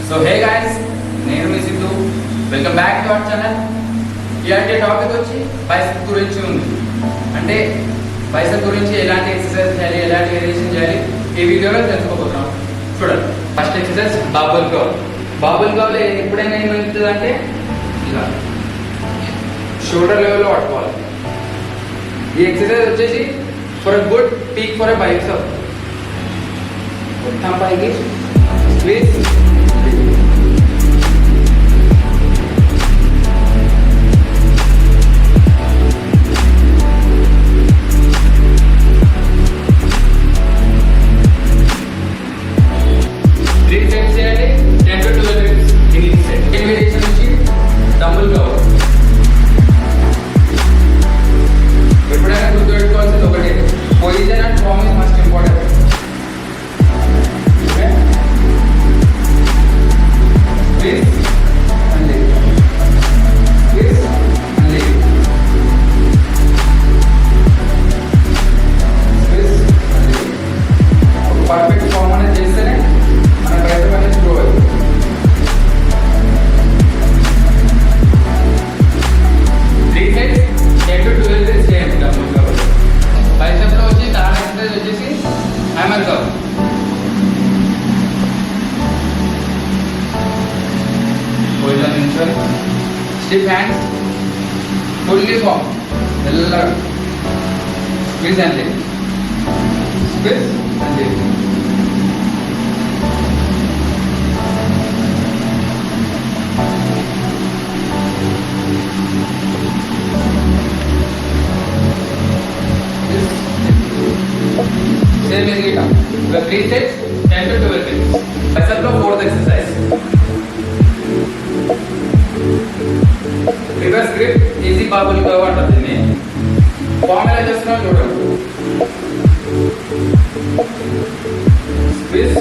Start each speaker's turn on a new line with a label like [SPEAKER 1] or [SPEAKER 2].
[SPEAKER 1] So hey guys, నేను మీ Siddhu. Welcome back to our channel. ఇలాంటి టాపిక్ వచ్చి బైసెప్ గురించి ఉంది. అంటే బైసెప్ గురించి ఎలాంటి ఎక్సర్సైజ్ చేయాలి, ఎలాంటి వేరియేషన్ చేయాలి ఈ వీడియోలో తెలుసుకోబోతున్నాం. చూడండి, first exercise bubble curve. Bubble curve ఎప్పుడైనా ఏమవుతుంది అంటే ఇలా షోల్డర్ లెవెల్లో పట్టుకోవాలి. ఈ ఎక్సర్సైజ్ వచ్చేసి for a good peak for a bicep. మొత్తం పైకి స్క్వీజ్, పర్ఫెక్ట్ ఫామ్ అనేది చేస్తేనే మన బైసెప్ అనేది గ్రో అవుతుంది. త్రీ సైడ్స్ 10 to 12 reps చేయండి డబుల్ కర్వ్. బైసెప్ లో వచ్చి థర్డ్ ఎక్సర్సైజ్ వచ్చేసి హ్యామర్ కర్వ్. పొజిషన్ నిల్చొని స్టిఫ్ హ్యాండ్స్, ఫుల్లీ ఫామ్, మెల్లగా squeeze and lift, squeeze and lift. Same as it. The 3 sets 10 to 12 reps. Bicep లో fourth exercise. Reverse grip, easy barbell curve అంటారు దీన్ని. Form ఎలా చేస్తున్నాం చూడండి. Squeeze.